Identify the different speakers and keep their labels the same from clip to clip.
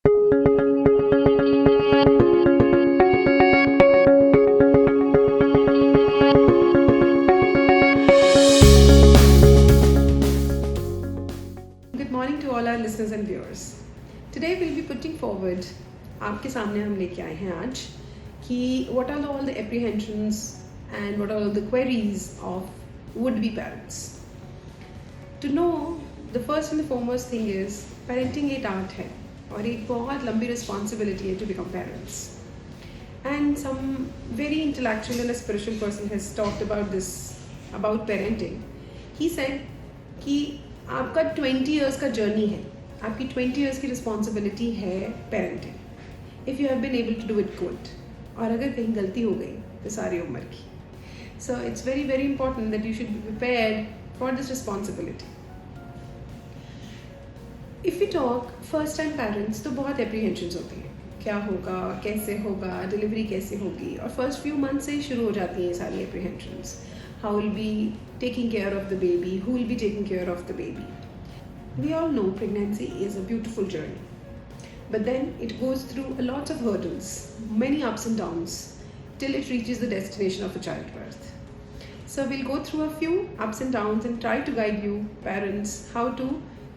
Speaker 1: Good morning to all our listeners and viewers. Today we'll be putting forward आपके सामने हम लेके आए हैं आज कि what are all the apprehensions and what are all the queries of would-be parents. To know, the first and the foremost thing is parenting एक art है और एक बहुत लंबी responsibility है to become parents. And some very intellectual and a spiritual person has talked about this, about parenting. He said कि आपका 20 years का जर्नी है, आपकी 20 years की रिस्पॉन्सिबिलिटी है parenting, if you have been able to do it good, और अगर कहीं गलती हो गई तो सारी उम्र की. So it's very very important that you should be prepared for this responsibility. If you talk first time parents तो बहुत एप्रीहेंशंस होती हैं, क्या होगा, कैसे होगा, डिलीवरी कैसे होगी, और फर्स्ट फ्यू मंथ से ही शुरू हो जाती हैं सारी apprehensions. How will be taking care of the baby, who will be taking care of the baby. We all know pregnancy is a beautiful journey, but then it goes through a lot of hurdles, many ups and downs, till it reaches the destination of a childbirth. So we'll go through a few ups and downs and try to guide you parents how to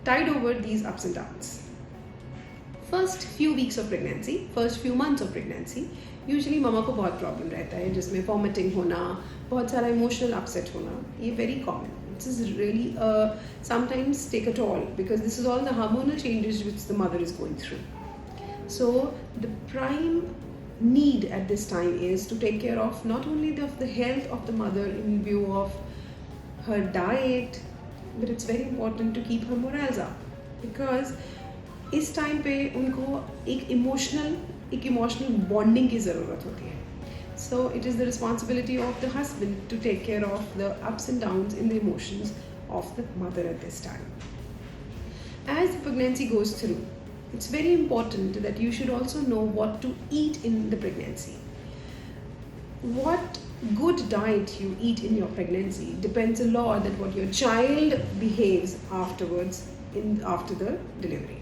Speaker 1: tide over these ups and downs. First few weeks of pregnancy, first few months of pregnancy, usually मामा को बहुत problem रहता है, जिसमें vomiting होना, बहुत सारा emotional upset होना. ये very common. This is really sometimes take a toll because this is all the hormonal changes which the mother is going through. So the prime need at this time is to take care of not only of the health of the mother in view of her diet, but it's very important to keep her morals up, because इस time पे उनको एक emotional bonding की ज़रूरत होती है. So it is the responsibility of the husband to take care of the ups and downs in the emotions of the mother at this time. As the pregnancy goes through, it's very important that you should also know what to eat in the pregnancy. What good diet you eat in your pregnancy depends a lot that what your child behaves afterwards after the delivery.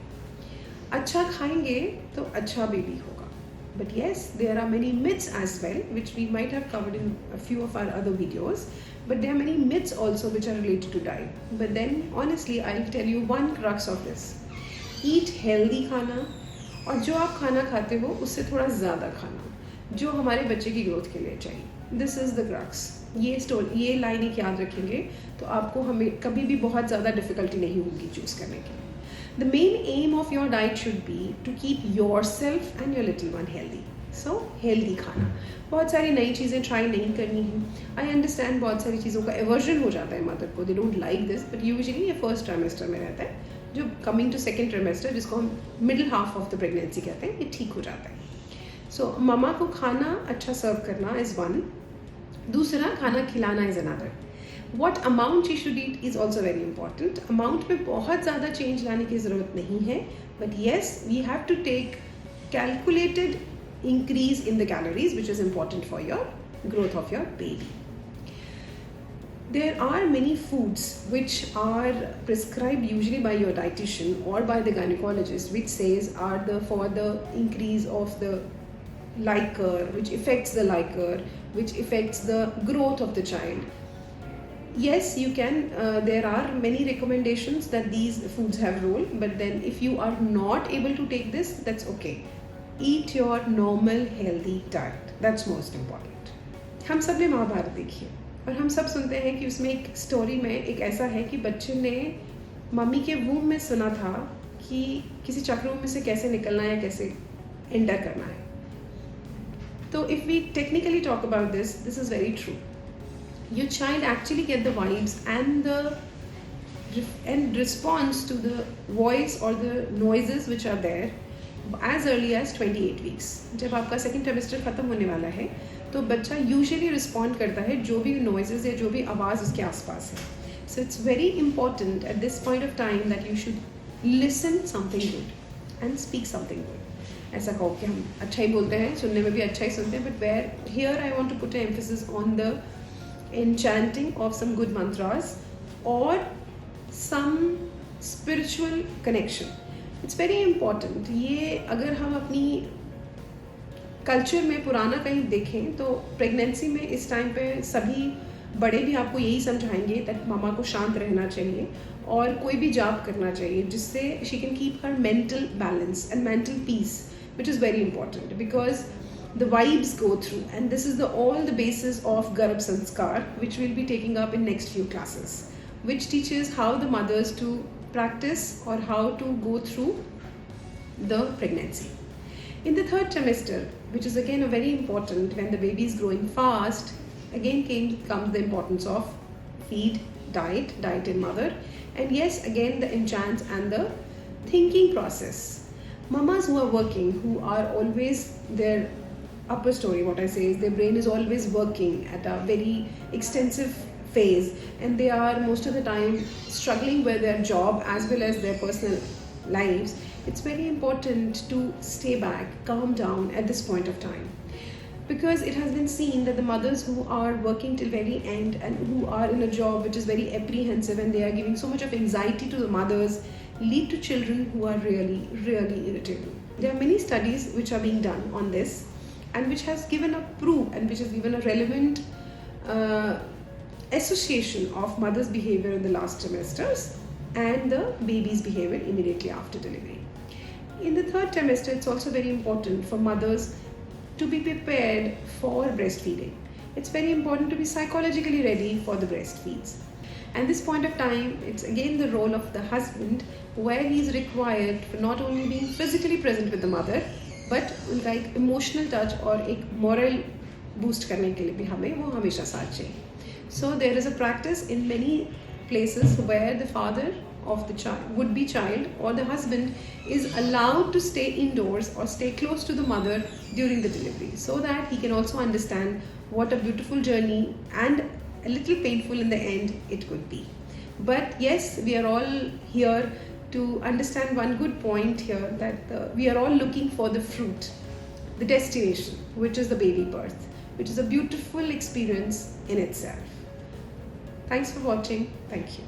Speaker 1: अच्छा खाएंगे तो अच्छा baby होगा. But yes, there are many myths as well, which we might have covered in a few of our other videos. But there are many myths also which are related to diet. But then, honestly, I'll tell you one crux of this. Eat healthy खाना, और जो आप खाना खाते हो उससे थोड़ा ज़्यादा खाना, जो हमारे बच्चे की ग्रोथ के लिए चाहिए. This is the crux. ये लाइन एक याद रखेंगे तो आपको हमें कभी भी बहुत ज़्यादा डिफ़िकल्टी नहीं होगी चूज़ करने के लिए. The main aim of your diet should be to keep yourself and your little one healthy. So, healthy खाना. बहुत सारी नई चीज़ें ट्राई नहीं करनी है. I understand बहुत सारी चीज़ों का एवर्जन हो जाता है मदर को. They don't like this, but usually ये फर्स्ट ट्राइमेस्टर में रहता है. जो कमिंग टू सेकेंड ट्राइमेस्टर, जिसको हम middle half of the pregnancy कहते हैं, ये ठीक हो जाता है. सो मामा को खाना अच्छा सर्व करना इज़ वन. दूसरा, खाना खिलाना is another. What amount you should eat is also very important. Amount में बहुत ज़्यादा चेंज लाने की ज़रूरत नहीं है, but yes, we have to take calculated increase in the calories, which is important for your growth of your baby. There are many foods which are prescribed usually by your dietitian or by the gynecologist, which says are for the increase of the liquor, which affects the liquor, which affects the growth of the child. Yes, you can. There are many recommendations that these foods have role, but then if you are not able to take this, that's okay. Eat your normal healthy diet. That's most important. हम सब ने महाभारत देखी है और हम सब सुनते हैं कि उसमें एक स्टोरी में एक ऐसा है कि बच्चे ने मम्मी के वूम में सुना था कि किसी चक्रव्यूह में से कैसे निकलना है, कैसे एंटर करना है. तो if we technically talk about this, this is very true. Your child actually get the vibes and responds to the voice or the noises which are there as early as 28 weeks. जब आपका second trimester ख़त्म होने वाला है तो बच्चा usually respond करता है जो भी नॉइजेज या जो भी आवाज़ उसके आसपास है. So it's very important at this point of time that you should listen something good and speak something good. ऐसा कहो कि हम अच्छा ही बोलते हैं, सुनने में भी अच्छा ही सुनते हैं, but where here I want to put emphasis on the enchanting of some good mantras or some spiritual connection. It's very important. ये अगर हम अपनी कल्चर में पुराना कहीं देखें तो प्रेगनेंसी में इस टाइम पे सभी बड़े भी आपको यही समझाएंगे दैट मामा को शांत रहना चाहिए और कोई भी जाप करना चाहिए जिससे she can keep her mental balance and mental peace, which is very important because the vibes go through, and this is the all the basis of Garab Sanskar, which we'll be taking up in next few classes, which teaches how the mothers to practice or how to go through the pregnancy. In the third trimester, which is again a very important when the baby is growing fast, again comes the importance of feed, diet in mother, and yes, again the enchants and the thinking process. Mamas who are working, who are always their upper story, what I say is their brain is always working at a very extensive phase, and they are most of the time struggling with their job as well as their personal lives. It's very important to stay back, calm down at this point of time, because it has been seen that the mothers who are working till very end and who are in a job which is very apprehensive and they are giving so much of anxiety to the mothers lead to children who are really, really irritable. There are many studies which are being done on this, and which has given a proof and which has given a relevant association of mother's behavior in the last trimesters and the baby's behavior immediately after delivery. In the third trimester, it's also very important for mothers to be prepared for breastfeeding. It's very important to be psychologically ready for the breastfeeds. And this point of time, it's again the role of the husband, where he is required for not only being physically present with the mother, but उनका एक emotional touch और एक moral boost करने के लिए भी हमें वो हमेशा साथ चाहिए. So there is a practice in many places where the father of the child, would be child, or the husband is allowed to stay indoors or stay close to the mother during the delivery, so that he can also understand what a beautiful journey and a little painful in the end it could be. But yes, we are all here to understand one good point here, that we are all looking for the fruit, the destination, which is the baby birth, which is a beautiful experience in itself. Thanks for watching. Thank you.